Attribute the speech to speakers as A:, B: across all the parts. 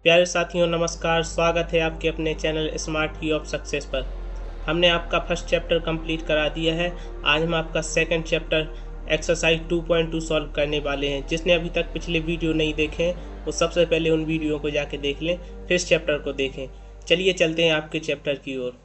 A: प्यारे साथियों नमस्कार। स्वागत है आपके अपने चैनल स्मार्ट की ऑफ सक्सेस पर। हमने आपका फर्स्ट चैप्टर कंप्लीट करा दिया है। आज हम आपका सेकंड चैप्टर एक्सरसाइज 2.2 सॉल्व करने वाले हैं। जिसने अभी तक पिछले वीडियो नहीं देखे हैं वो सबसे पहले उन वीडियो को जाके देख लें, फिर इस चैप्टर को देखें। चलिए चलते हैं आपके चैप्टर की ओर।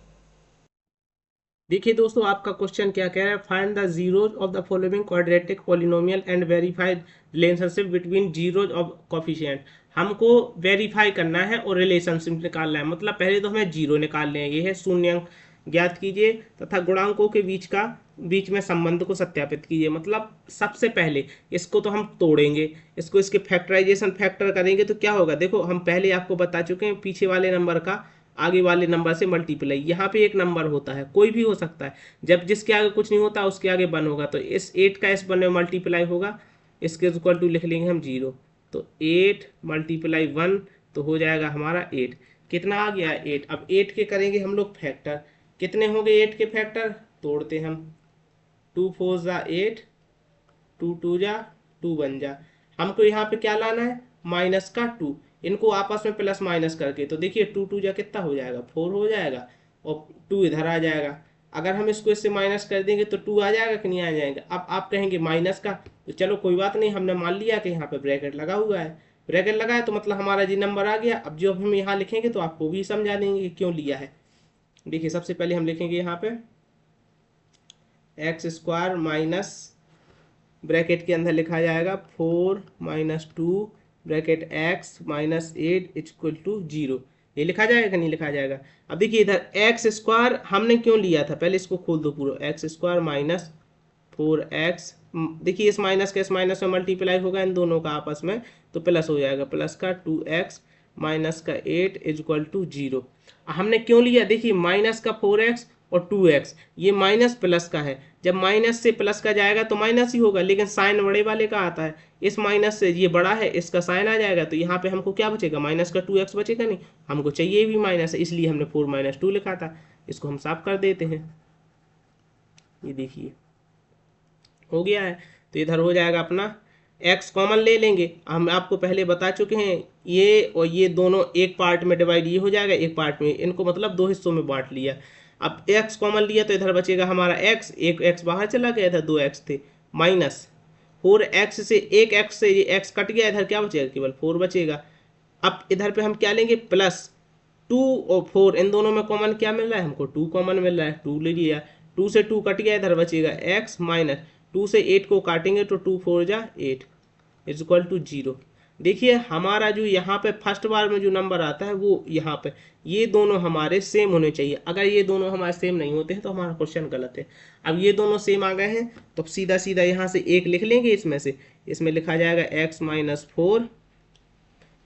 A: देखिए दोस्तों, आपका क्वेश्चन क्या कह रहा है। Find the zeros of the following quadratic polynomial and verified relationship between zeros of coefficient. हमको वेरीफाई करना है और रिलेशनशिप निकालना है। मतलब पहले तो हमें जीरो निकालने हैं, ये है शून्य ज्ञात कीजिए तथा गुणांकों के बीच में संबंध को सत्यापित कीजिए। मतलब सबसे पहले इसको तो हम तोड़ेंगे, इसको इसके फैक्टराइजेशन फैक्टर करेंगे तो क्या होगा। देखो हम पहले आपको बता चुके हैं, पीछे वाले नंबर का आगे वाले नंबर से मल्टीप्लाई। यहाँ पे एक नंबर होता है, कोई भी हो सकता है, जब जिसके आगे कुछ नहीं होता उसके आगे 1 होगा, तो इस 8 का इस 1 में मल्टीप्लाई होगा, इसके इक्वल टू लिख लेंगे हम 0। तो 8 मल्टीप्लाई 1 तो हो जाएगा हमारा 8। कितना आ गया 8। अब 8 के करेंगे हम लोग फैक्टर। कितने हो गए 8 के फैक्टर, तोड़ते हम। 2 4 जा 8, 2 2 जा 2 1 जा। हमको यहाँ पे क्या लाना है, माइनस का 2। इनको आपस में प्लस माइनस करके तो देखिए 2 2 जा कितना हो जाएगा, 4 हो जाएगा और 2 इधर आ जाएगा। अगर हम इसको इससे माइनस कर देंगे तो 2 आ जाएगा कि नहीं आ जाएगा। अब आप कहेंगे माइनस का, तो चलो कोई बात नहीं, हमने मान लिया कि यहाँ पे ब्रैकेट लगा हुआ है। ब्रैकेट लगा है तो मतलब हमारा जी नंबर आ गया। अब जो हम यहाँ लिखेंगे तो आपको भी समझा देंगे कि क्यों लिया है। देखिए सबसे पहले हम लिखेंगे यहाँ पे एक्स स्क्वायर माइनस, ब्रैकेट के अंदर लिखा जाएगा 4 minus 2 bracket x minus 8 equal to 0। ये लिखा जाएगा कि नहीं लिखा जाएगा। अब देखिए इधर एक्स स्क्वायर हमने क्यों लिया था, पहले इसको खोल दो पूरा। एक्स स्क्वायर माइनस 4x, देखिए इस माइनस का इस माइनस में मल्टीप्लाई होगा इन दोनों का आपस में, तो प्लस हो जाएगा। प्लस का 2x माइनस का 8 इक्वल टू 0। हमने क्यों लिया, देखिए माइनस का 4x और 2x, ये माइनस प्लस का है। जब माइनस से प्लस का जाएगा तो माइनस ही होगा, लेकिन साइन बड़े वाले का आता है। इस माइनस से ये बड़ा है, इसका साइन आ जाएगा, तो यहाँ पे हमको क्या बचेगा, माइनस का 2x बचेगा। नहीं, हमको चाहिए भी माइनस है, इसलिए हमने 4 माइनस 2 लिखा था। इसको हम साफ कर देते हैं। ये देखिए हो गया है, तो इधर हो जाएगा अपना x कॉमन ले लेंगे। हम आपको पहले बता चुके हैं, ये और ये दोनों एक पार्ट में डिवाइड, ये हो जाएगा एक पार्ट में, इनको मतलब 2 हिस्सों में बांट लिया। अब x कॉमन लिया तो इधर बचेगा हमारा x, एक x बाहर चला गया, इधर 2x थे, माइनस 4x से एक x से ये x कट गया, इधर क्या बचेगा, केवल 4 बचेगा। अब इधर पे हम क्या लेंगे, प्लस 2 और 4, इन दोनों में कॉमन क्या मिल रहा है, हमको 2 कॉमन मिल रहा है, 2 ले लिया। 2 से 2 कट गया, इधर बचेगा x माइनस 2 से 8 को काटेंगे तो 2 4 जा 8 इज इक्वल टू 0। देखिए हमारा जो यहाँ पे फर्स्ट बार में जो नंबर आता है वो यहाँ पे, ये दोनों हमारे सेम होने चाहिए। अगर ये दोनों हमारे सेम नहीं होते हैं तो हमारा क्वेश्चन गलत है। अब ये दोनों सेम आ गए हैं तो सीधा सीधा यहाँ से एक लिख लेंगे इसमें से। इसमें लिखा जाएगा x माइनस 4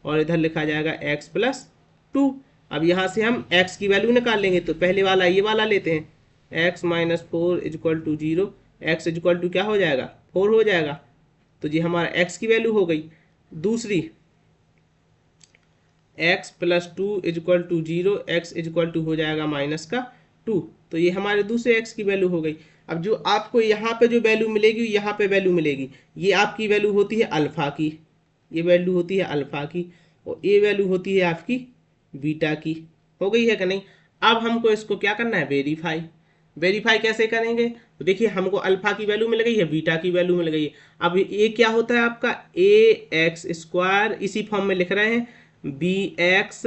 A: और इधर लिखा जाएगा x प्लस 2। अब यहाँ से हम x की वैल्यू निकाल लेंगे, तो पहले वाला ये वाला लेते हैं, x minus 4 equal to 0। X equal to क्या हो जाएगा, 4 हो जाएगा, तो ये हमारा x की वैल्यू हो गई। दूसरी x plus 2 equal to 0, x equal to हो जाएगा माइनस का 2, तो ये हमारे दूसरे x की वैल्यू हो गई। अब जो आपको यहाँ पे जो वैल्यू मिलेगी यहाँ पे वैल्यू मिलेगी, ये आपकी वैल्यू होती है अल्फा की, ये वैल्यू होती है अल्फा की, और ये वैल्यू होती है आपकी बीटा की। हो गई है कि नहीं। अब हमको इसको क्या करना है, वेरीफाई। वेरीफाई कैसे करेंगे, तो देखिए हमको अल्फा की वैल्यू मिल गई है, बीटा की वैल्यू मिल गई है। अब ये क्या होता है आपका ए एक्स स्क्वायर, इसी फॉर्म में लिख रहे हैं b x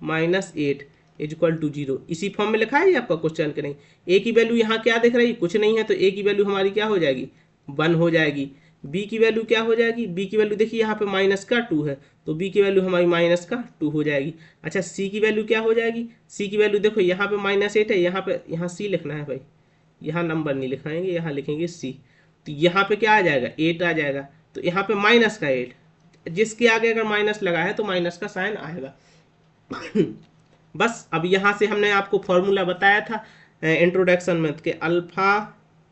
A: minus 8 equal to 0, इसी फॉर्म में लिखा है ये आपका क्वेश्चन के नहीं। ए की वैल्यू यहाँ क्या दिख रही है, कुछ नहीं है, तो ए की वैल्यू हमारी क्या हो जाएगी, 1 हो जाएगी। बी की वैल्यू क्या हो जाएगी, बी की वैल्यू देखिए यहाँ पे माइनस का 2 है, तो बी की वैल्यू हमारी माइनस का 2 हो जाएगी। अच्छा सी की वैल्यू क्या हो जाएगी, सी की वैल्यू देखो यहाँ पे माइनस 8 है, यहाँ सी लिखना है भाई, यहाँ नंबर नहीं लिखाएंगे, यहाँ लिखेंगे सी। तो यहाँ पे क्या आ जाएगा, 8 आ जाएगा, तो यहाँ पे माइनस का 8, जिसके आगे अगर माइनस लगा है तो माइनस का साइन आएगा। बस अब यहाँ से हमने आपको फॉर्मूला बताया था इंट्रोडक्शन में कि alpha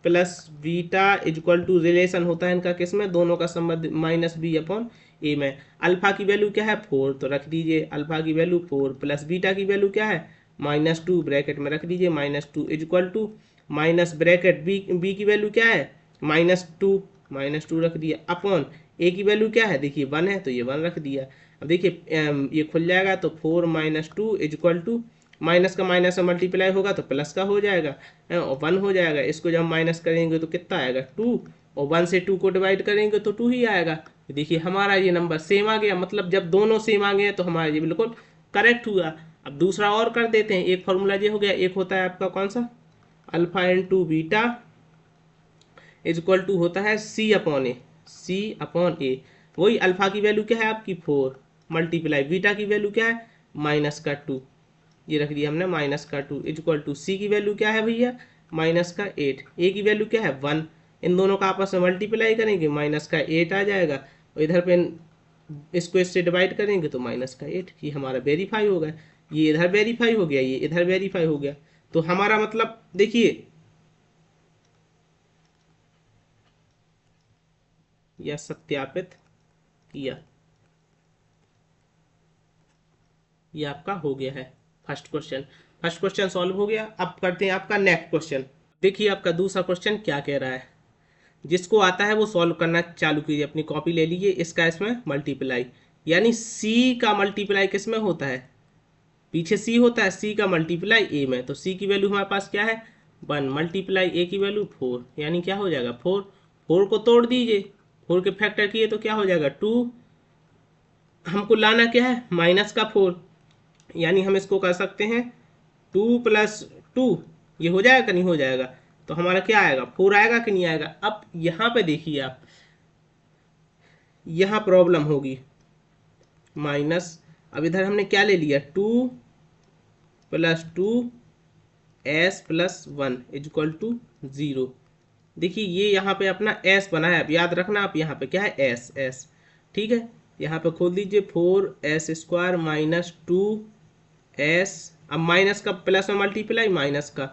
A: plus beta equal to relation होता है इनका किस में, दोनों का संबंध माइनस बी अपॉन ए में। अल्फा की वैल्यू क्या है 4, तो रख दीजिए अल्फा की वैल्यू 4, प्लस बीटा की वैल्यू क्या है -2, ब्रैकेट में रख दीजिए -2 equal to minus bracket b की वैल्यू क्या है -2 रख दिया अपॉन ए की वैल्यू क्या है, देखिए 1 है तो ये 1 रख दिया। अब देखिए ये खुल जाएगा तो 4 माइनस 2 इजक्वल टू, माइनस का माइनस से मल्टीप्लाई होगा तो प्लस का हो जाएगा और 1 हो जाएगा। इसको जब माइनस करेंगे तो कितना आएगा 2, और 1 से 2 को डिवाइड करेंगे तो 2 ही आएगा। तो देखिए हमारा ये नंबर सेम आ गया, मतलब जब दोनों सेम आ गए तो हमारा ये बिल्कुल करेक्ट हुआ। अब दूसरा और कर देते हैं। एक फॉर्मूला ये हो गया, एक होता है आपका कौन सा, alpha into beta is equal to होता है सी अपॉन ए, सी अपॉन ए। वही अल्फा की वैल्यू क्या है आपकी 4 मल्टीप्लाई बीटा की वैल्यू क्या है माइनस का 2, ये रख दिया हमने माइनस का 2 इज इक्वल टू सी की वैल्यू क्या है भैया माइनस का 8, ए की वैल्यू क्या है 1। इन दोनों का आपस में मल्टीप्लाई करेंगे माइनस का 8 आ जाएगा, और इधर पे इसको इससे डिवाइड करेंगे तो माइनस का 8। ये हमारा वेरीफाई हो गया, ये इधर वेरीफाई हो गया, ये इधर वेरीफाई हो गया। तो हमारा मतलब देखिए यह सत्यापित किया, ये आपका हो गया है first question. First question solve हो गया। अब करते हैं आपका नेक्स्ट क्वेश्चन। देखिए आपका दूसरा क्वेश्चन क्या कह रहा है, जिसको आता है वो सॉल्व करना चालू कीजिए, अपनी कॉपी ले लीजिए। इसका इसमें मल्टीप्लाई, यानी सी का मल्टीप्लाई किस में होता है, पीछे सी होता है, सी का मल्टीप्लाई ए में। तो सी की वैल्यू हमारे पास क्या है 1 मल्टीप्लाई ए की वैल्यू 4, यानी क्या हो जाएगा 4। 4 को तोड़ दीजिए, 4 के फैक्टर किए तो क्या हो जाएगा 2। हमको लाना क्या है माइनस का 4, यानी हम इसको कर सकते हैं 2 प्लस 2, ये हो जाएगा कि नहीं हो जाएगा। तो हमारा क्या आएगा 4 आएगा कि नहीं आएगा। अब यहाँ पे देखिए आप, यहाँ प्रॉब्लम होगी माइनस, अब इधर हमने क्या ले लिया 2 plus 2 s plus 1 is equal to 0। देखिए ये यहाँ पे अपना एस बना है, अब याद रखना आप यहाँ पे क्या है एस, एस ठीक है। यहाँ पे खोल दीजिए 4s² माइनस 2s, अब माइनस का प्लस में मल्टीप्लाई माइनस का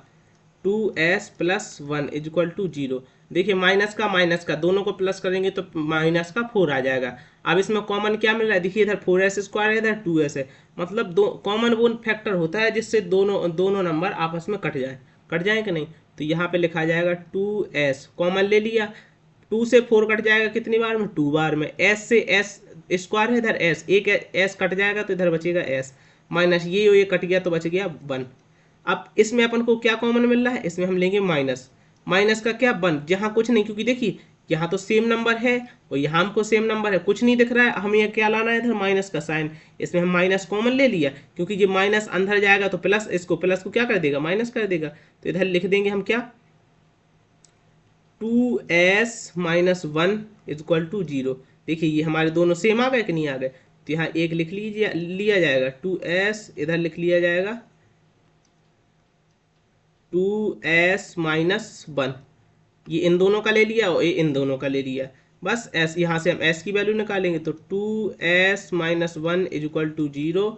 A: 2s प्लस 1 इजक्वल टू 0। देखिए माइनस का दोनों को प्लस करेंगे तो माइनस का 4 आ जाएगा। अब इसमें कॉमन क्या मिल रहा है, देखिए इधर 4s² है, इधर 2s है, मतलब दो कॉमन वो फैक्टर होता है जिससे दोनों नंबर आपस में कट जाए कि नहीं। तो यहाँ पे लिखा जाएगा 2s, कॉमन ले लिया, 2 से 4 कट जाएगा कितनी बार में 2 बार में, s से s² है, इधर s, एक s कट जाएगा तो इधर बचेगा s, माइनस ये कट गया तो बच गया 1। अब इसमें अपन को क्या कॉमन मिल रहा है, इसमें हम लेंगे माइनस, माइनस का क्या 1, जहाँ कुछ नहीं, क्योंकि देखिए यहाँ तो सेम नंबर है और यहाँ हमको सेम नंबर है, कुछ नहीं दिख रहा है, हमें क्या लाना है इधर माइनस का साइन। इसमें हम माइनस कॉमन ले लिया, क्योंकि ये माइनस अंदर जाएगा तो प्लस, इसको प्लस को क्या कर देगा माइनस कर देगा। तो इधर लिख देंगे हम क्या 2s माइनस 1 इजक्वल टू 0। देखिए ये हमारे दोनों सेम आ गए कि नहीं आ गए। तो यहाँ एक लिख लीजिए, लिया जाएगा 2s, इधर लिख लिया जाएगा 2s माइनस 1, ये इन दोनों का ले लिया और ये इन दोनों का ले लिया। बस s, यहाँ से हम s की वैल्यू निकालेंगे तो 2s माइनस 1 इजक्वल टू 0।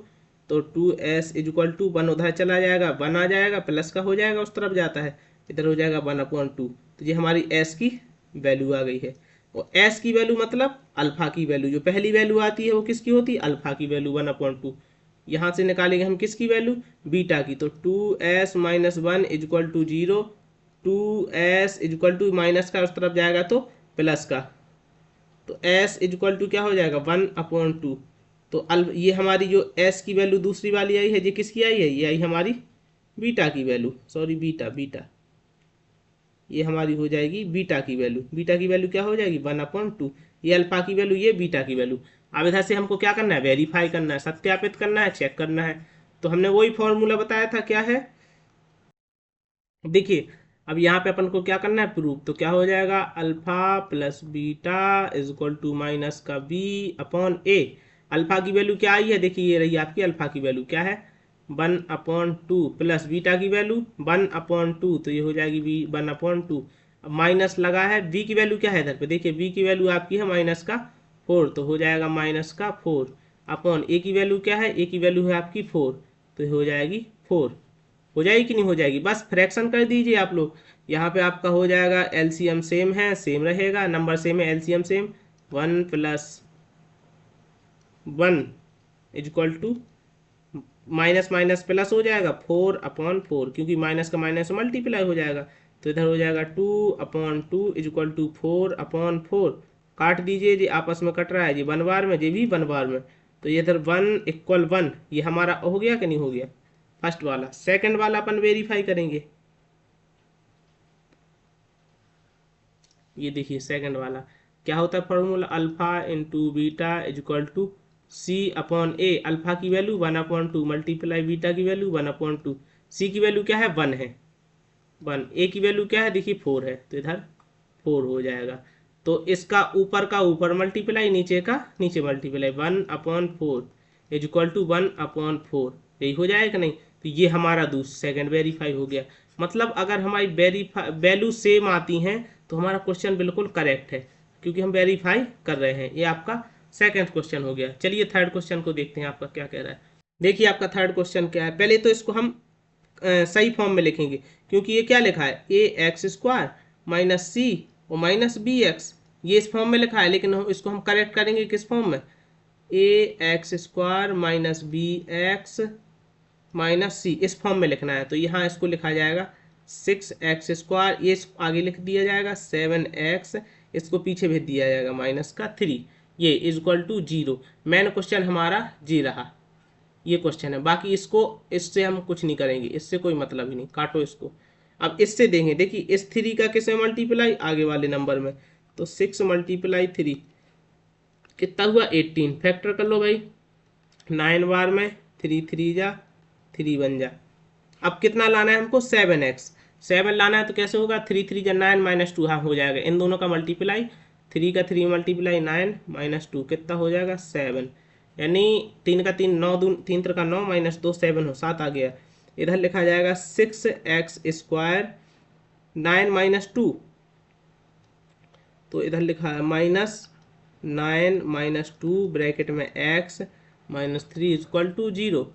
A: तो 2s इजक्वल टू 1 उधर चला जाएगा, 1 आ जाएगा, प्लस का हो जाएगा उस तरफ जाता है, इधर हो जाएगा 1/2। तो ये हमारी s की वैल्यू आ गई है। और s की वैल्यू मतलब अल्फा की वैल्यू, जो पहली वैल्यू आती है वो किसकी होती है अल्फा की वैल्यू 1/2। यहाँ से निकालेंगे हम किसकी वैल्यू बीटा की। तो 2s minus 1 is equal to 0, 2s is equal to minus का उस तरफ जाएगा तो प्लस का, तो s इजक्वल टू क्या हो जाएगा 1/2। तो ये हमारी जो s की वैल्यू दूसरी वाली आई है, ये किसकी आई है, ये आई हमारी बीटा की वैल्यू, सॉरी बीटा, ये हमारी हो जाएगी बीटा की वैल्यू। बीटा की वैल्यू क्या हो जाएगी 1/2, ये अल्फा की वैल्यू, ये बीटा की वैल्यू। अब इधर से हमको क्या करना है वेरीफाई करना है, सत्यापित करना है, चेक करना है। तो हमने वही फॉर्मूला बताया था, क्या है देखिए। अब यहाँ पे अपन को क्या करना है प्रूफ, तो क्या हो जाएगा alpha plus beta is equal to minus का बी अपॉन ए। अल्फा की वैल्यू क्या आई है, देखिए ये रही आपकी अल्फा की वैल्यू क्या है 1/2 प्लस बीटा की वैल्यू 1/2, तो ये हो जाएगी बी 1/2। अब माइनस लगा है, बी की वैल्यू क्या है इधर पे, देखिए बी की वैल्यू आपकी है माइनस का 4, तो हो जाएगा माइनस का 4 अपॉन ए की वैल्यू क्या है, ए की वैल्यू है आपकी 4, तो हो जाएगी 4। हो जाएगी कि नहीं हो जाएगी, बस फ्रैक्शन कर दीजिए आप लोग। यहाँ पे आपका हो जाएगा एलसीएम सेम है, सेम रहेगा, नंबर सेम है, LCM same 1 plus 1 is equal to minus minus plus हो जाएगा 4/4, क्योंकि माइनस का माइनस मल्टीप्लाई हो जाएगा। तो इधर हो जाएगा 2/2 इजक्वल टू 4/4। काट दीजिए, जी आपस में कट रहा है, जी 1 बार में, जी भी 1 बार में, तो ये इधर 1 इक्वल 1 ये हमारा हो गया कि नहीं हो गया फर्स्ट वाला। सेकंड वाला अपन वेरीफाई करेंगे। ये देखिए सेकंड वाला क्या होता है formula, alpha into beta is equal to C upon A. Alpha की वैल्यू 1/2 मल्टीप्लाई बीटा की वैल्यू 1/2। सी की वैल्यू क्या है 1 है 1, ए की वैल्यू क्या है देखिए 4 है, तो इधर 4 हो जाएगा। तो इसका ऊपर का ऊपर मल्टीप्लाई नीचे का नीचे मल्टीप्लाई 1/4 इज इक्वल टू 1/4 यही हो जाएगा नहीं। तो ये हमारा सेकंड वेरीफाई हो गया। मतलब अगर हमारी वैल्यू सेम आती हैं तो हमारा क्वेश्चन बिल्कुल करेक्ट है, क्योंकि हम वेरीफाई कर रहे हैं। ये आपका सेकंड क्वेश्चन हो गया। चलिए थर्ड क्वेश्चन को देखते हैं आपका क्या कह रहा है। देखिए आपका थर्ड क्वेश्चन क्या है। पहले तो इसको हम सही फॉर्म में लिखेंगे, क्योंकि ये क्या लिखा है ए एक्स स्क्वायर माइनस सी और माइनस बी एक्स, ये इस फॉर्म में लिखा है। लेकिन इसको हम करेक्ट करेंगे किस फॉर्म में, A x square minus B x minus C, इस फॉर्म में लिखना है। तो यहाँ इसको लिखा जाएगा 6x², ये आगे लिख दिया जाएगा 7x, इसको पीछे भेज दिया जाएगा -3, ये is equal to 0। Main question हमारा जी रहा, ये क्वेश्चन है। बाकी इसको इससे हम कुछ नहीं करेंगे, इससे कोई मतलब ही नहीं, काटो इसको। अब इससे देंगे, देखिए इस 3 का किसमें मल्टीप्लाई आगे वाले नंबर में, तो 6 × 3 कितना हुआ 18, फैक्टर कर लो भाई 9 बार में 3 3 जा 3 बन जा। अब कितना लाना है हमको 7x, 7 लाना है तो कैसे होगा 3 3 जा 9 -2, हाँ हो जाएगा। इन दोनों का मल्टीप्लाई 3 का 3 मल्टीप्लाई 9 -2 कितना हो जाएगा 7, यानी 3 का 3 9 दून 3 3 का 9 -2 7 हो 7 आ गया। इधर लिखा जाएगा 6x² 9 -2, तो इधर लिखा है -9 -2 ब्रैकेट में x -3 equal to 0।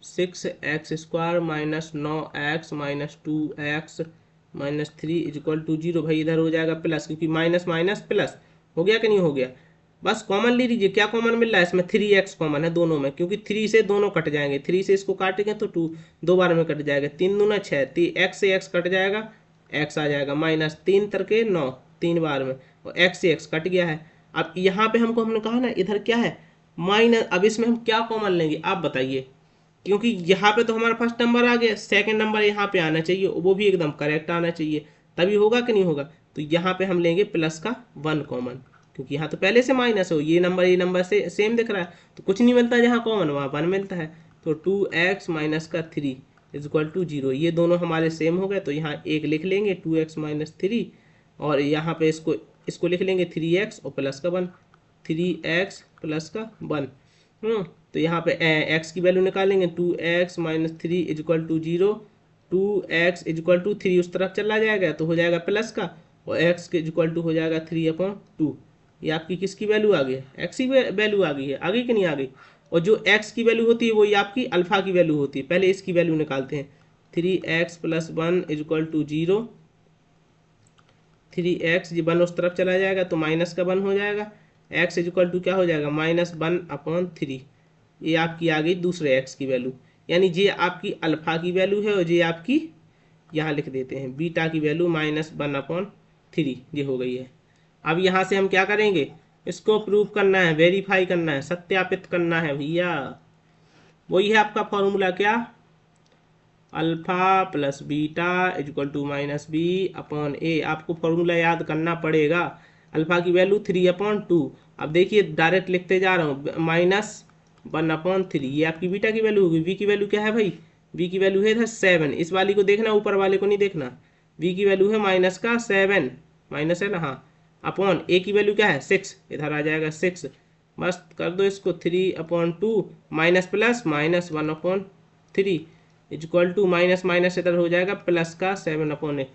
A: 6x² -9x -2x -3 equal to 0। भाई इधर हो जाएगा प्लस, क्योंकि माइनस माइनस प्लस हो गया कि नहीं हो गया। बस कॉमन ले लीजिए, क्या कॉमन मिल रहा है इसमें 3x कॉमन है दोनों में, क्योंकि 3 से दोनों कट जाएंगे, 3 से इसको काटेंगे तो 2 दो बार में कट जाएगा, 3 दूना 6, x से x कट जाएगा, x आ जाएगा -3 3 9 3 बार में, और x से x कट गया है। अब यहाँ पे हमने कहा ना इधर क्या है माइनस, अब इसमें हम क्या कॉमन लेंगे आप बताइए, क्योंकि यहाँ पे तो हमारा फर्स्ट नंबर आ गया, सेकंड नंबर यहाँ पे आना चाहिए, वो भी एकदम करेक्ट आना चाहिए, तभी होगा कि नहीं होगा। तो यहाँ पे हम लेंगे प्लस का 1 कॉमन, क्योंकि यहाँ तो पहले से माइनस हो, ये नंबर से सेम दिख रहा है, तो कुछ नहीं मिलता जहाँ कॉमन वहाँ 1 मिलता है। तो 2x - 3 इज इक्वल टू 0, ये दोनों हमारे सेम हो गए, तो यहाँ एक लिख लेंगे 2x - 3, और यहाँ पे इसको लिख लेंगे 3x और प्लस का 1, 3x प्लस का 1। तो यहाँ पे x की वैल्यू निकालेंगे 2x - 3 is equal to 0, 2x is equal to 3 उस तरफ चला जाएगा तो हो जाएगा प्लस का, और x के इक्वल टू हो जाएगा 3/2। ये आपकी किसकी वैल्यू आ गई है, x की वैल्यू आ गई है, आ गई कि नहीं आ गई। और जो x की वैल्यू होती है वो ये आपकी अल्फा की वैल्यू होती है, पहले इसकी वैल्यू निकालते हैं। 3x + 1 is equal to 0, 3x जी 1 उस तरफ चला जाएगा तो माइनस का 1 हो जाएगा, x इज इक्वल टू क्या हो जाएगा -1/3। ये आपकी आ गई दूसरे x की वैल्यू, यानी ये आपकी अल्फा की वैल्यू है, और ये आपकी यहाँ लिख देते हैं बीटा की वैल्यू -1/3, ये हो गई है। अब यहाँ से हम क्या करेंगे, इसको प्रूव करना है, वेरीफाई करना है, सत्यापित करना है भैया। वही है आपका फॉर्मूला क्या, alpha plus beta is equal to -b/a। आपको फॉर्मूला याद करना पड़ेगा। अल्फा की वैल्यू 3/2। अब देखिए डायरेक्ट लिखते जा रहा हूँ -1/3, ये आपकी बीटा की वैल्यू होगी। v की वैल्यू क्या है भाई, v की वैल्यू है इधर 7, इस वाली को देखना, ऊपर वाले को नहीं देखना। v की वैल्यू है -7, माइनस है ना, हाँ, अपॉन a की वैल्यू क्या है 6, इधर आ जाएगा 6, बस कर दो इसको 3/2 minus plus -1/3 is equal to minus minus इधर हो जाएगा प्लस का 7/8।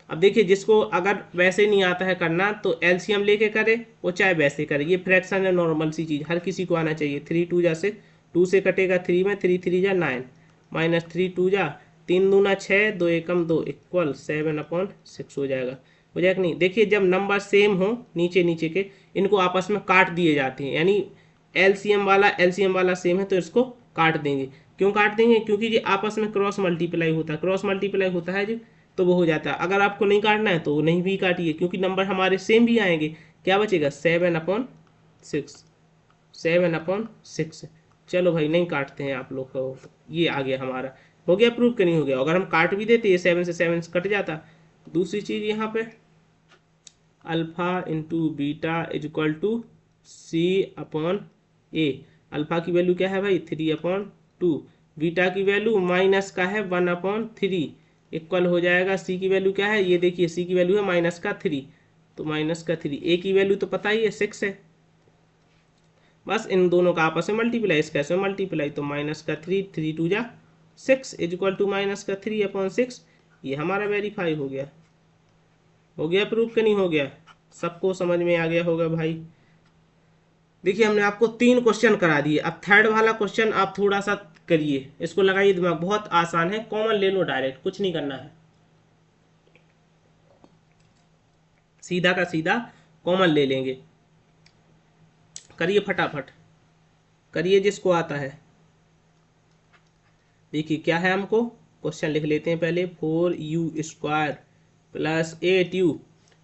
A: अब देखिए जिसको अगर वैसे नहीं आता है करना तो एलसीएम लेके करे, वो चाहे वैसे करे, ये फ्रैक्शन है, नॉर्मल सी चीज़, हर किसी को आना चाहिए। 3 2 जा से 2 से कटेगा 3 में, 3 3 जा 9 -3 2 जा 3 दूना 6 2 एकम 2 इक्वल 7/6 हो जाएगा। हो जाएगा नहीं। देखिए जब नंबर सेम हो नीचे नीचे के, इनको आपस में काट दिए जाते हैं, यानी एलसीएम वाला सेम है तो इसको काट देंगे। क्यों काट देंगे, क्योंकि ये आपस में क्रॉस मल्टीप्लाई होता है जी, तो वो हो जाता है। अगर आपको नहीं काटना है तो नहीं भी काटिए, क्योंकि नंबर हमारे सेम भी आएंगे। क्या बचेगा 7/6, चलो भाई नहीं काटते हैं आप लोग को, ये आ गया हमारा, हो गया प्रूफ कि नहीं हो गया। अगर हम काट भी देते ये 7 से 7 कट जाता। दूसरी चीज़ यहाँ पे alpha into beta is equal to C upon A. Alpha की वैल्यू क्या है भाई 3/2, बीटा की वैल्यू माइनस का है 1/3, इक्वल हो जाएगा सी की वैल्यू क्या है, ये देखिए सी की वैल्यू है -3, तो -3, ए की वैल्यू तो पता ही है 6 है, बस इन दोनों का आपस में मल्टीप्लाई, इसका ऐसे मल्टीप्लाई, तो -3, 3 2 जा 6 इज इक्वल टू -3/6। ये हमारा वेरीफाई हो गया प्रूफ कि नहीं हो गया, सबको समझ में आ गया होगा भाई। देखिए हमने आपको 3 क्वेश्चन करा दिए, अब थर्ड वाला क्वेश्चन आप थोड़ा सा करिए, इसको लगाइए दिमाग, बहुत आसान है, कॉमन ले लो डायरेक्ट, कुछ नहीं करना है, सीधा का सीधा कॉमन ले लेंगे। करिए फटाफट करिए जिसको आता है। देखिए क्या है, हमको क्वेश्चन लिख लेते हैं पहले, 4u² प्लस 8u,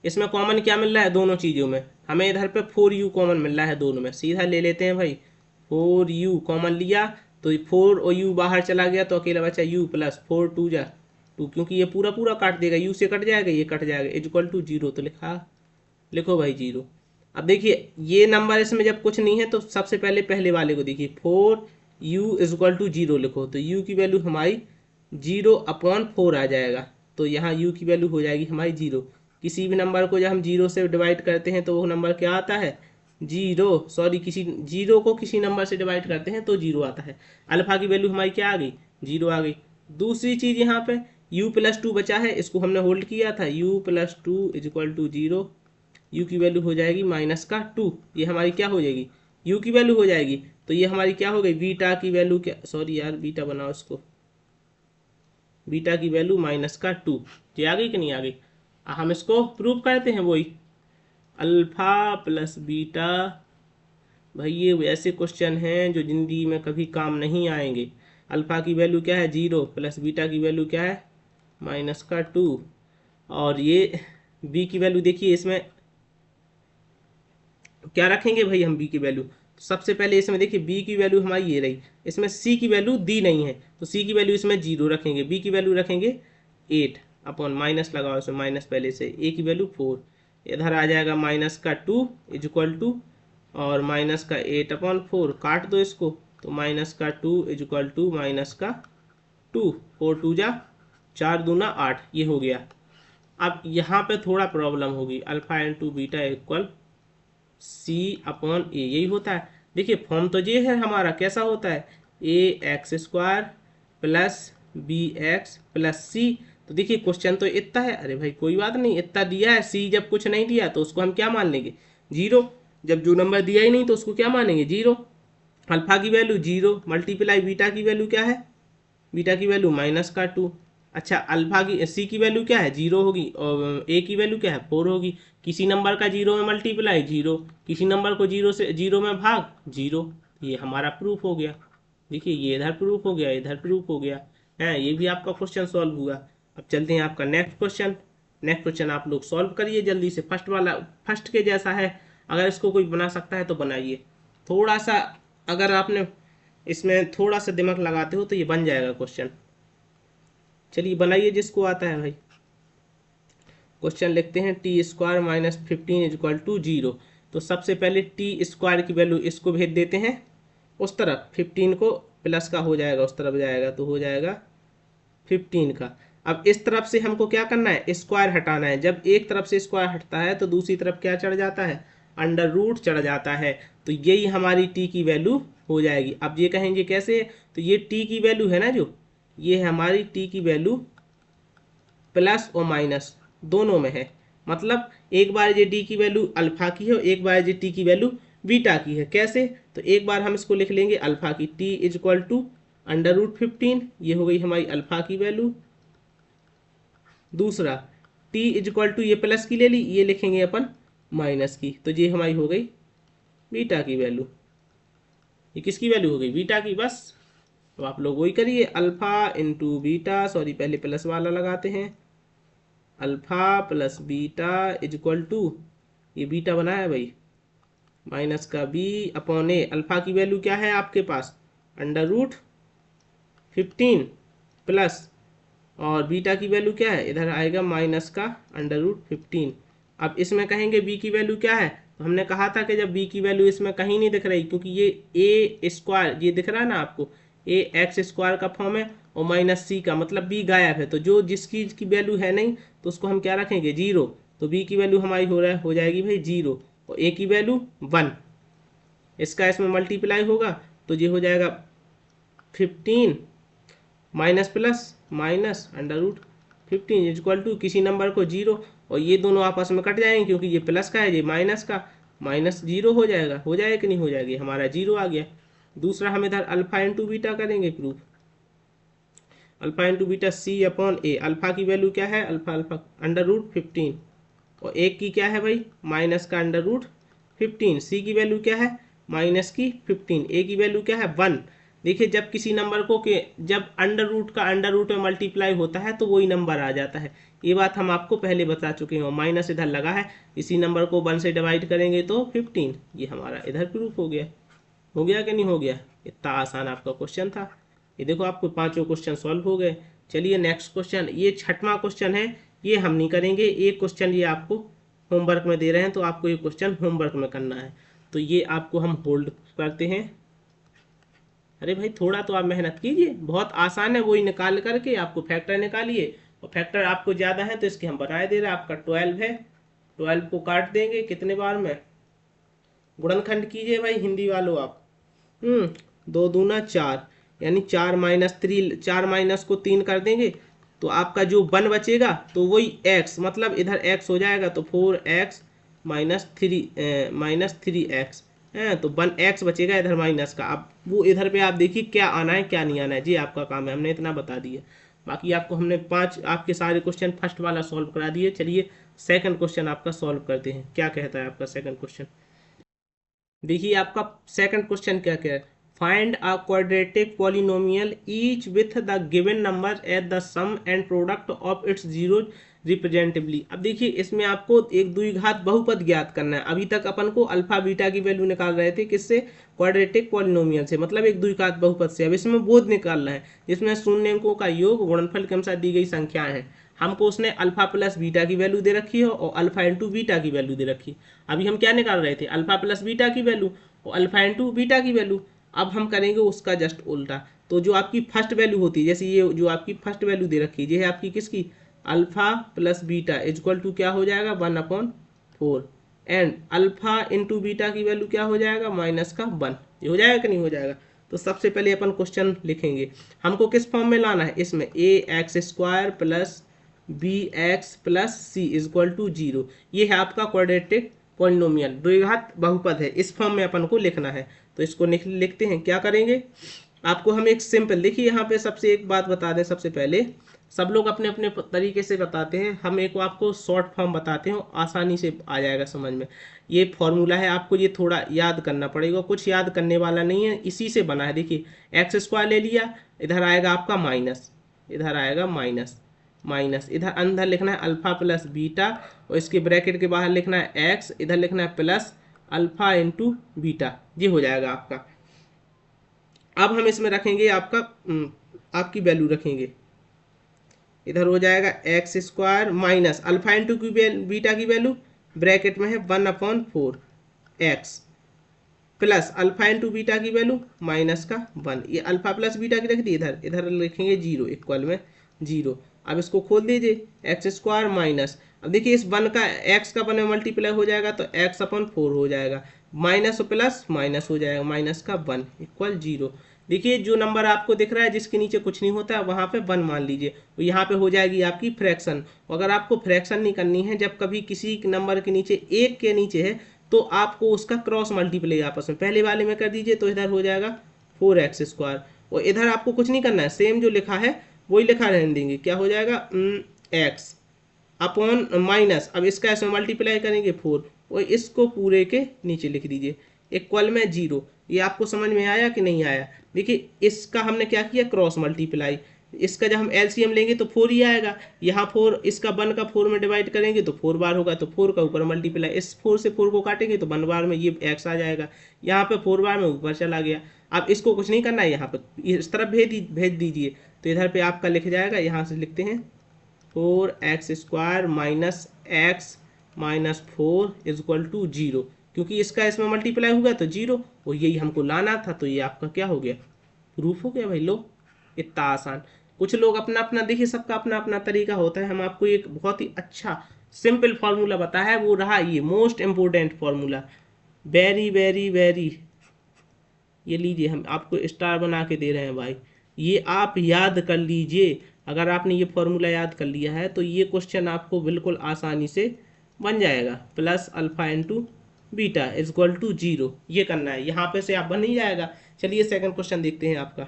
A: इसमें कॉमन क्या मिल रहा है दोनों चीज़ों में, हमें इधर पे 4u कॉमन मिल रहा है दोनों में, सीधा ले लेते हैं भाई, 4u कॉमन लिया तो 4 और u बाहर चला गया तो अकेला बचा u प्लस 4 2 जा 2, क्योंकि ये पूरा पूरा काट देगा, u से कट जाएगा ये कट जाएगा, इज इक्वल टू 0, तो लिखो भाई 0। अब देखिए ये नंबर इसमें जब कुछ नहीं है तो सबसे पहले पहले वाले को देखिए 4u इज इक्वल टू 0 लिखो, तो u की वैल्यू हमारी 0/4 आ जाएगा, तो यहाँ u की वैल्यू हो जाएगी हमारी 0। किसी भी नंबर को जब हम 0 से डिवाइड करते हैं तो वो नंबर क्या आता है 0, सॉरी किसी 0 को किसी नंबर से डिवाइड करते हैं तो 0 आता है। अल्फा की वैल्यू हमारी क्या आ गई 0 आ गई। दूसरी चीज़ यहाँ पे u+2 बचा है, इसको हमने होल्ड किया था, u+2 is equal to 0, u की वैल्यू हो जाएगी -2, ये हमारी क्या हो जाएगी u की वैल्यू हो जाएगी, तो ये हमारी क्या हो गई बीटा की वैल्यू, क्या सॉरी यार बीटा बनाओ इसको, बीटा की वैल्यू -2, ये आ गई कि नहीं आ गई। हम इसको प्रूव करते हैं, वही अल्फा प्लस बीटा, भाई ये ऐसे क्वेश्चन हैं जो जिंदगी में कभी काम नहीं आएंगे। अल्फा की वैल्यू क्या है 0 प्लस बीटा की वैल्यू क्या है -2, और ये बी की वैल्यू देखिए इसमें क्या रखेंगे भाई हम बी की वैल्यू, तो सबसे पहले इसमें देखिए बी की वैल्यू हमारी ये रही, इसमें सी की वैल्यू दी नहीं है तो सी की वैल्यू इसमें 0 रखेंगे, बी की वैल्यू रखेंगे 8 अपॉन माइनस लगाओ इसमें माइनस पहले से, ए की वैल्यू 4, इधर आ जाएगा -2 इज इक्वल टू और -8/4, काट दो इसको, तो -2 इज इक्वल टू -2, 4 2 जा 4 दूना 8, ये हो गया। अब यहाँ पे थोड़ा प्रॉब्लम होगी, alpha into beta equal C/A, यही होता है। देखिए फॉर्म तो ये है हमारा, कैसा होता है ax² plus bx plus c, तो देखिए क्वेश्चन तो इतना है, अरे भाई कोई बात नहीं, इतना दिया है, c जब कुछ नहीं दिया तो उसको हम क्या मान लेंगे 0, जब जो नंबर दिया ही नहीं तो उसको क्या मानेंगे 0। अल्फा की वैल्यू 0 मल्टीप्लाई बीटा की वैल्यू क्या है, बीटा की वैल्यू -2, अच्छा अल्फा की सी की वैल्यू क्या है 0 होगी और ए की वैल्यू क्या है 4 होगी, किसी नंबर का 0 में मल्टीप्लाई 0, किसी नंबर को 0 में भाग 0, ये हमारा प्रूफ हो गया। देखिए ये इधर प्रूफ हो गया, इधर प्रूफ हो गया है, ये भी आपका क्वेश्चन सॉल्व हुआ। अब चलते हैं आपका नेक्स्ट क्वेश्चन, नेक्स्ट क्वेश्चन आप लोग सॉल्व करिए जल्दी से, फर्स्ट वाला फर्स्ट के जैसा है, अगर इसको कोई बना सकता है तो बनाइए, थोड़ा सा अगर आपने इसमें थोड़ा सा दिमाग लगाते हो तो ये बन जाएगा क्वेश्चन। चलिए बनाइए जिसको आता है भाई। क्वेश्चन लिखते हैं t² - 15 इज इक्वल टू 0, तो सबसे पहले t² की वैल्यू इसको भेज देते हैं उस तरफ, 15 को प्लस का हो जाएगा उस तरफ जाएगा तो हो जाएगा 15 का। अब इस तरफ से हमको क्या करना है स्क्वायर हटाना है, जब एक तरफ से स्क्वायर हटता है तो दूसरी तरफ क्या चढ़ जाता है अंडर रूट चढ़ जाता है, तो यही हमारी t की वैल्यू हो जाएगी। अब ये कहेंगे कैसे, तो ये t की वैल्यू है ना, जो ये है हमारी t की वैल्यू प्लस और माइनस दोनों में है, मतलब एक बार ये d की वैल्यू अल्फा की है और एक बार ये t की वैल्यू बीटा की है। कैसे, तो एक बार हम इसको लिख लेंगे अल्फा की t इज इक्वल टू √15, ये हो गई हमारी अल्फा की वैल्यू। दूसरा t इज इक्वल टू ये प्लस की ले ली, ये लिखेंगे अपन माइनस की, तो ये हमारी हो गई बीटा की वैल्यू। ये किसकी वैल्यू हो गई बीटा की, बस। तो आप लोग वही करिए अल्फा इंटू बीटा, सॉरी पहले प्लस वाला लगाते हैं, alpha plus beta is equal to, ये बीटा बना है भाई माइनस का b/a, अल्फा की वैल्यू क्या है आपके पास √15 प्लस, और बीटा की वैल्यू क्या है, इधर आएगा माइनस का √15। अब इसमें कहेंगे बी की वैल्यू क्या है, तो हमने कहा था कि जब बी की वैल्यू इसमें कहीं नहीं दिख रही, क्योंकि ये ए स्क्वायर ये दिख रहा है ना आपको, ए एक्स स्क्वायर का फॉर्म है और माइनस सी का, मतलब बी गायब है। तो जो जिस चीज़ की वैल्यू है नहीं तो उसको हम क्या रखेंगे, 0। तो बी की वैल्यू हमारी हो जाएगी भाई 0, और ए की वैल्यू 1। इसका इसमें मल्टीप्लाई होगा तो ये हो जाएगा 15 minus plus minus √15 equal to किसी नंबर को 0, और ये दोनों आपस में कट जाएंगे क्योंकि ये प्लस का है ये माइनस का, माइनस 0 हो जाएगा कि नहीं हो जाएगी, हमारा 0 आ गया। दूसरा हम इधर अल्फा इंटू बीटा करेंगे प्रूफ, अल्फा इंटू बीटा सी अपॉन ए। अल्फा की वैल्यू क्या है, अल्फा √15, और एक की क्या है भाई, माइनस का √15। सी की वैल्यू क्या है, माइनस की 15। ए की वैल्यू क्या है, 1। देखिए जब किसी नंबर को जब अंडर रूट का अंडर रूट में मल्टीप्लाई होता है तो वही नंबर आ जाता है, ये बात हम आपको पहले बता चुके हैं। माइनस इधर लगा है, इसी नंबर को 1 से डिवाइड करेंगे तो 15, ये हमारा इधर प्रूफ हो गया कि नहीं हो गया। इतना आसान आपका क्वेश्चन था, ये देखो आपको पांचों क्वेश्चन सॉल्व हो गए। चलिए नेक्स्ट क्वेश्चन, ये 6वां क्वेश्चन है, ये हम नहीं करेंगे। एक क्वेश्चन ये आपको होमवर्क में दे रहे हैं तो आपको ये क्वेश्चन होमवर्क में करना है, तो ये आपको हम होल्ड करते हैं। अरे भाई थोड़ा तो आप मेहनत कीजिए, बहुत आसान है, वही निकाल करके आपको फैक्टर निकालिए, और फैक्टर आपको ज़्यादा है तो इसके हम बता दे रहे हैं। आपका 12 है, 12 को काट देंगे कितने बार में, गुणनखंड कीजिए भाई हिंदी वालों आप। 2 दूना 4, यानी 4 माइनस 3, 4 माइनस को 3 कर देंगे तो आपका जो 1 बचेगा तो वही x, मतलब इधर x हो जाएगा तो 4x माइनस 3x है, तो 1x बचेगा इधर माइनस का। अब वो इधर पे आप देखिए क्या आना है क्या नहीं आना है, जी आपका काम है, हमने इतना बता दिया। बाकी आपको हमने 5 आपके सारे क्वेश्चन फर्स्ट वाला सॉल्व करा दिए। चलिए सेकंड क्वेश्चन आपका सॉल्व करते हैं, क्या कहता है आपका सेकंड क्वेश्चन। देखिए आपका सेकंड क्वेश्चन क्या क्या है, find a quadratic polynomial each with the given number at the sum and product of its zero representatively. अब देखिए इसमें आपको एक द्विघात बहुपद ज्ञात करना है। अभी तक अपन को अल्फा बीटा की वैल्यू निकाल रहे थे, किससे, क्वाड्रेटिक पॉलिनोमियल से, मतलब एक द्विघात बहुपद से। अब इसमें बोध निकालना है जिसमें शून्यंकों का योग गुणनफल के अनुसार दी गई संख्याएं हैं। हमको उसने अल्फा प्लस बीटा की वैल्यू दे रखी है और अल्फा इंटू बीटा की वैल्यू दे रखी है। अभी हम क्या निकाल रहे थे, अल्फा प्लस बीटा की वैल्यू और अल्फा इंटू बीटा की वैल्यू। अब हम करेंगे उसका जस्ट उल्टा। तो जो आपकी फर्स्ट वैल्यू होती है, जैसे ये जो आपकी फर्स्ट वैल्यू दे रखी है, ये है आपकी किसकी, alpha plus beta equal to क्या हो जाएगा, 1/4, एंड अल्फा इंटू बीटा की वैल्यू क्या हो जाएगा, माइनस का 1। ये हो जाएगा कि नहीं हो जाएगा। तो सबसे पहले अपन क्वेश्चन लिखेंगे, हमको किस फॉर्म में लाना है, इसमें ax² plus bx plus c equal to 0। ये है आपका क्वाड्रेटिक पॉलिनोमियल, द्विघात बहुपद है, इस फॉर्म में अपन को लिखना है। तो इसको लिखते हैं, क्या करेंगे, आपको हम एक सिंपल, देखिए यहाँ पे सबसे एक बात बता दें, सबसे पहले सब लोग अपने अपने तरीके से बताते हैं, हम एक आपको शॉर्ट फॉर्म बताते हैं, आसानी से आ जाएगा समझ में। ये फॉर्मूला है, आपको ये थोड़ा याद करना पड़ेगा, कुछ याद करने वाला नहीं है, इसी से बना है। देखिए x² ले लिया, इधर आएगा आपका माइनस, इधर आएगा माइनस माइनस, इधर अंदर लिखना है अल्फा प्लस बीटा, और इसके ब्रैकेट के बाहर लिखना है x, इधर लिखना है प्लस अल्फा इंटू बीटा, ये हो जाएगा आपका। अब हम इसमें रखेंगे आपका आपकी वैल्यू रखेंगे, इधर हो जाएगा x² minus alpha into beta की वैल्यू ब्रैकेट में है 1/4 x plus alpha into beta की वैल्यू माइनस का 1। ये अल्फा प्लस बीटा की रख दी, इधर इधर लिखेंगे 0 इक्वल में 0। अब इसको खोल दीजिए, x² माइनस, अब देखिए इस 1 का x का 1 में मल्टीप्लाई हो जाएगा तो x/4 हो जाएगा, माइनस प्लस माइनस हो जाएगा, माइनस का 1 इक्वल 0। देखिए जो नंबर आपको दिख रहा है जिसके नीचे कुछ नहीं होता है वहाँ पे 1 मान लीजिए, तो यहाँ पे हो जाएगी आपकी फ्रैक्शन। अगर आपको फ्रैक्शन नहीं करनी है, जब कभी किसी नंबर के नीचे 1 के नीचे है तो आपको उसका क्रॉस मल्टीप्लाई आपस में पहले वाले में कर दीजिए, तो इधर हो जाएगा 4x², और इधर आपको कुछ नहीं करना है, सेम जो लिखा है वही लिखा रहने देंगे, क्या हो जाएगा x अपॉन माइनस, अब इसका इसमें मल्टीप्लाई करेंगे 4, और इसको पूरे के नीचे लिख दीजिए इक्वल में 0। ये आपको समझ में आया कि नहीं आया। देखिए इसका हमने क्या किया, क्रॉस मल्टीप्लाई, इसका जब हम एलसीएम लेंगे तो 4 ही आएगा, यहाँ 4, इसका 1 का 4 में डिवाइड करेंगे तो 4 बार होगा, तो 4 का ऊपर मल्टीप्लाई, इस 4 से 4 को काटेंगे तो 1 बार में ये x आ जाएगा, यहाँ पे 4 बार में ऊपर चला गया। अब इसको कुछ नहीं करना है, यहाँ पर इस तरफ भेज दीजिए। तो इधर पे आपका लिख जाएगा, यहाँ से लिखते हैं 4x² minus x minus 4 is equal to 0, क्योंकि इसका इसमें मल्टीप्लाई होगा तो 0, और यही हमको लाना था, तो ये आपका क्या हो गया, प्रूफ हो गया भाई। लो, इतना आसान। कुछ लोग अपना अपना, देखिए सबका अपना अपना तरीका होता है। हम आपको एक बहुत ही अच्छा सिंपल फार्मूला बताया है, वो रहा ये most important formula, very very very, ये लीजिए हम आपको स्टार बना के दे रहे हैं भाई, ये आप याद कर लीजिए। अगर आपने ये फॉर्मूला याद कर लिया है तो ये क्वेश्चन आपको बिल्कुल आसानी से बन जाएगा। Plus alpha into beta is equal to 0, ये करना है, यहाँ पे से आप बन ही जाएगा। चलिए सेकंड क्वेश्चन देखते हैं आपका।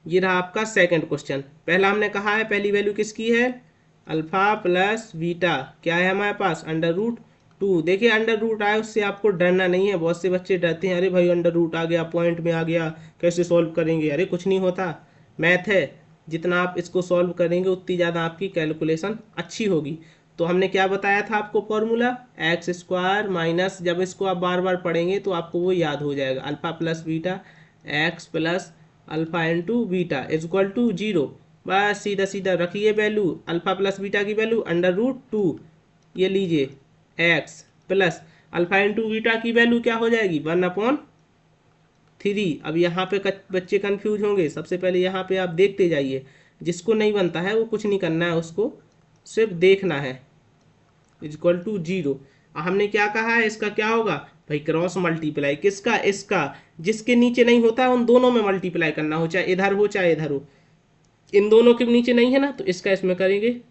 A: ये रहा आपका सेकंड क्वेश्चन। पहला हमने कहा है पहली वैल्यू किसकी है, अल्फा प्लस बीटा, क्या है हमारे पास, √2। देखिए अंडर रूट आए उससे आपको डरना नहीं है। बहुत से बच्चे डरते हैं, अरे भाई अंडर रूट आ गया, पॉइंट में आ गया, कैसे सॉल्व करेंगे। अरे कुछ नहीं होता, मैथ है, जितना आप इसको सॉल्व करेंगे उतनी ज़्यादा आपकी कैलकुलेशन अच्छी होगी। तो हमने क्या बताया था आपको फॉर्मूला, x² माइनस, जब इसको आप बार बार पढ़ेंगे तो आपको वो याद हो जाएगा, alpha plus beta x plus alpha into beta is equal to 0। बस सीधा सीधा रखिए वैल्यू, अल्फा प्लस बीटा की वैल्यू √2, ये लीजिए x plus alpha into beta की वैल्यू क्या हो जाएगी, 1/3। अब यहाँ पे बच्चे कंफ्यूज होंगे, सबसे पहले यहाँ पे आप देखते जाइए, जिसको नहीं बनता है वो कुछ नहीं करना है, उसको सिर्फ देखना है, इज इक्वल टू 0। हमने क्या कहा है, इसका क्या होगा भाई, क्रॉस मल्टीप्लाई, किसका, इसका, जिसके नीचे नहीं होता है उन दोनों में मल्टीप्लाई करना हो, चाहे इधर हो चाहे इधर हो। इन दोनों के नीचे नहीं है ना, तो इसका इसमें करेंगे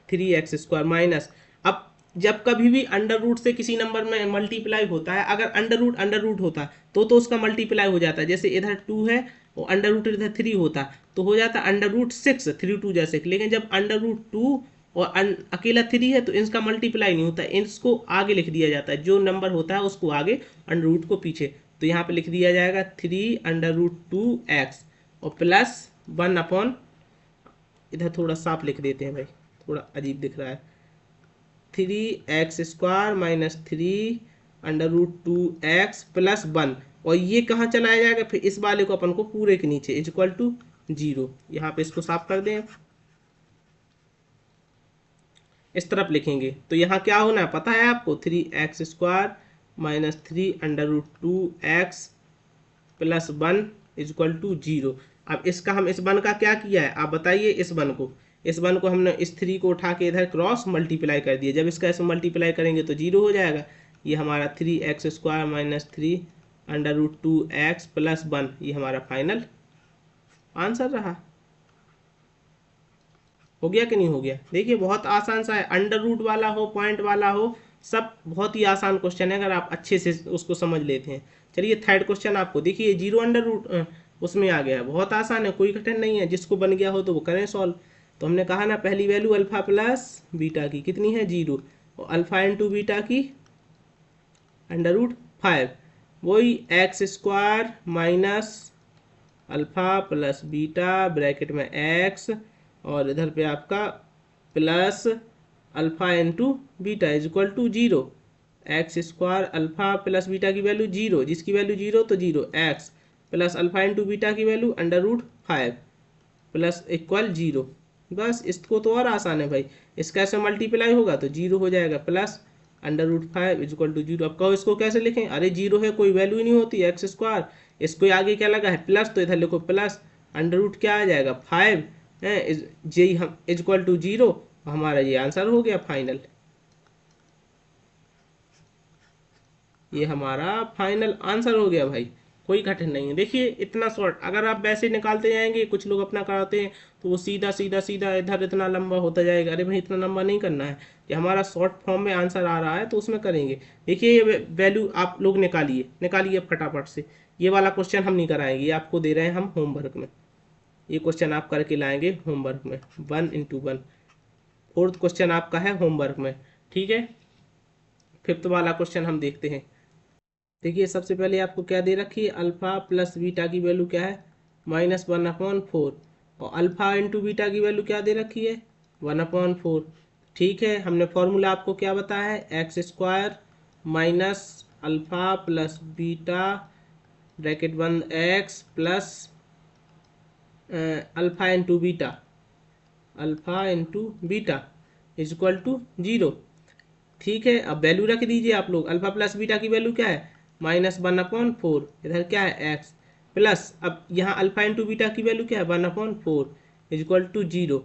A: 3x² माइनस। अब जब कभी भी अंडर रूट से किसी नंबर में मल्टीप्लाई होता है, अगर अंडर रूट होता है तो उसका मल्टीप्लाई हो जाता है। जैसे इधर 2 है और अंडर रूट इधर 3 होता तो हो जाता √6, 3 2 जैसे। लेकिन जब √2 और अकेला 3 है तो इसका मल्टीप्लाई नहीं होता, इसको आगे लिख दिया जाता है, जो नंबर होता है उसको आगे, अंडर रूट को पीछे। तो यहाँ पे लिख दिया जाएगा 3√2x और प्लस 1/, इधर थोड़ा साफ लिख देते हैं भाई, थोड़ा अजीब दिख रहा है, 3x² माइनस 3√2x प्लस 1, और ये कहाँ चलाया जाएगा फिर, इस वाले को अपन को पूरे के नीचे, इज इक्वल टू 0। यहाँ पे इसको साफ कर दें, इस तरफ लिखेंगे तो यहाँ क्या होना है पता है आपको, 3x² minus 3√2x plus 1 is equal to 0। अब इसका हम इस 1 का क्या किया है, आप बताइए। इस 1 को हमने इस 3 को उठा के इधर क्रॉस मल्टीप्लाई कर दिया, जब इसका इसमें मल्टीप्लाई करेंगे तो 0 हो जाएगा। ये हमारा 3x² माइनस 3√2x प्लस 1, ये हमारा फाइनल आंसर रहा। हो गया कि नहीं हो गया, देखिए बहुत आसान सा है, अंडर रूट वाला हो पॉइंट वाला हो, सब बहुत ही आसान क्वेश्चन है अगर आप अच्छे से उसको समझ लेते हैं। चलिए थर्ड क्वेश्चन आपको देखिए, 0 अंडर रूट उसमें आ गया है, बहुत आसान है, कोई कठिन नहीं है, जिसको बन गया हो तो वो करें सॉल्व। तो हमने कहा ना पहली वैल्यू अल्फा प्लस बीटा की कितनी है, 0, और अल्फा इंटू बीटा की √5, वही x² minus alpha plus beta bracket में x, और इधर पे आपका plus alpha into beta is equal to 0। x² alpha plus beta की वैल्यू 0, जिसकी वैल्यू 0 तो 0, x plus alpha into beta की वैल्यू √5 प्लस इक्वल 0। बस इसको तो और आसान है भाई, इसका ऐसे मल्टीप्लाई होगा तो 0 हो जाएगा, प्लस √5 इज इक्वल टू 0। अब कहो इसको कैसे लिखें, अरे 0 है, कोई वैल्यू ही नहीं होती, x², इसको आगे क्या लगा है प्लस, तो इधर लिखो प्लस अंडर क्या आ जाएगा 5 है, जी हम इज इक्वल टू 0, हमारा ये आंसर हो गया फाइनल। ये हमारा फाइनल आंसर हो गया भाई, कोई कठिन नहीं है। देखिए इतना शॉर्ट, अगर आप वैसे निकालते जाएंगे, कुछ लोग अपना कराते हैं तो वो सीधा सीधा सीधा इधर इतना लंबा होता जाएगा, अरे भाई इतना लंबा नहीं करना है, ये हमारा शॉर्ट फॉर्म में आंसर आ रहा है तो उसमें करेंगे। देखिए ये वैल्यू आप लोग निकालिए निकालिए फटाफट से, ये वाला क्वेश्चन हम नहीं कराएंगे, ये आपको दे रहे हैं हम होमवर्क में, ये क्वेश्चन आप करके लाएंगे होमवर्क में, 1x1। फोर्थ क्वेश्चन आपका है होमवर्क में, ठीक है। फिफ्थ वाला क्वेश्चन हम देखते हैं। देखिए सबसे पहले आपको क्या दे रखी है, अल्फा प्लस बीटा की वैल्यू क्या है, -1/4, और अल्फा इंटू बीटा की वैल्यू क्या दे रखी है, 1/4। ठीक है, हमने फॉर्मूला आपको क्या बताया है, x² minus alpha plus beta bracket बंद X plus alpha into beta, alpha into beta is equal to 0। ठीक है, अब वैल्यू रख दीजिए आप लोग। अल्फा प्लस बीटा की वैल्यू क्या है, -1/4, इधर क्या है एक्स, प्लस अब यहाँ अल्फा इंटू बीटा की वैल्यू क्या है 1/4 इज इक्वल टू 0।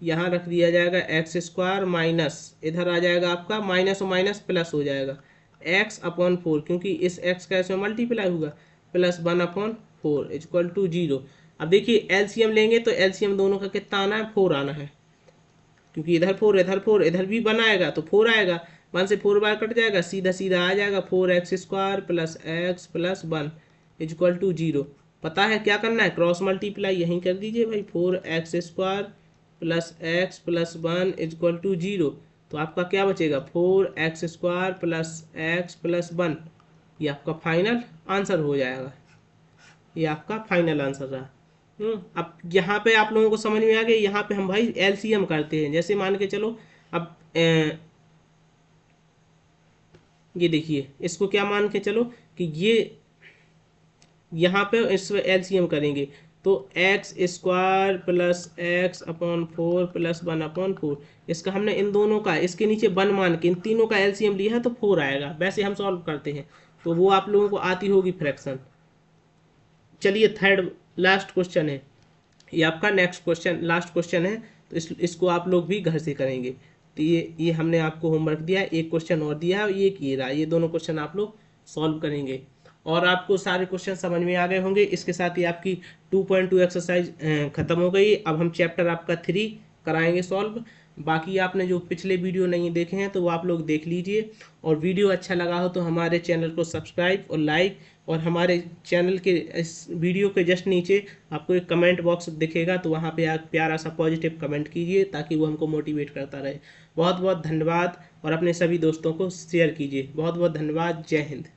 A: यहाँ रख दिया जाएगा एक्स स्क्वायर माइनस, इधर आ जाएगा आपका माइनस और माइनस प्लस हो जाएगा x/4, क्योंकि इस x का इसमें मल्टीप्लाई हुआ, प्लस 1/4 इज इक्वल टू 0। अब देखिए एलसीएम लेंगे तो एलसीएम दोनों का कितना आना है, 4 आना है, क्योंकि इधर 4 इधर 4 इधर भी 1 आएगा तो 4 आएगा, 1 से 4 बार कट जाएगा, सीधा सीधा आ जाएगा 4x² plus x plus 1 is equal to 0। पता है क्या करना है, क्रॉस मल्टीप्लाई यहीं कर दीजिए भाई, 4x² plus x plus 1 is equal to 0। तो आपका क्या बचेगा, 4x² प्लस x प्लस 1, ये आपका फाइनल आंसर हो जाएगा, ये आपका फाइनल आंसर रहा। अब यहाँ पे आप लोगों को समझ में आ गया, यहाँ पे हम भाई एलसीएम करते हैं। जैसे मान के चलो, अब ये देखिए, इसको क्या मान के चलो कि ये यहाँ पे इस एलसीएम करेंगे तो x² प्लस x/4 प्लस 1/4, इसका हमने इन दोनों का इसके नीचे 1 मान के इन तीनों का एलसीएम लिया है तो 4 आएगा। वैसे हम सॉल्व करते हैं तो वो आप लोगों को आती होगी फ्रैक्शन। चलिए थर्ड लास्ट क्वेश्चन है, ये आपका नेक्स्ट क्वेश्चन लास्ट क्वेश्चन है, तो इसको आप लोग भी घर से करेंगे। तो ये हमने आपको होमवर्क दिया है, एक क्वेश्चन और दिया है, ये रहा, ये दोनों क्वेश्चन आप लोग सॉल्व करेंगे और आपको सारे क्वेश्चन समझ में आ गए होंगे। इसके साथ ही आपकी 2.2 एक्सरसाइज खत्म हो गई। अब हम चैप्टर आपका 3 कराएंगे सॉल्व। बाकी आपने जो पिछले वीडियो नहीं देखे हैं तो वो आप लोग देख लीजिए, और वीडियो अच्छा लगा हो तो हमारे चैनल को सब्सक्राइब और लाइक, और हमारे चैनल के इस वीडियो के जस्ट नीचे आपको एक कमेंट बॉक्स दिखेगा, तो वहाँ पे आप प्यारा सा पॉजिटिव कमेंट कीजिए ताकि वो हमको मोटिवेट करता रहे। बहुत बहुत धन्यवाद, और अपने सभी दोस्तों को शेयर कीजिए। बहुत बहुत धन्यवाद। जय हिंद।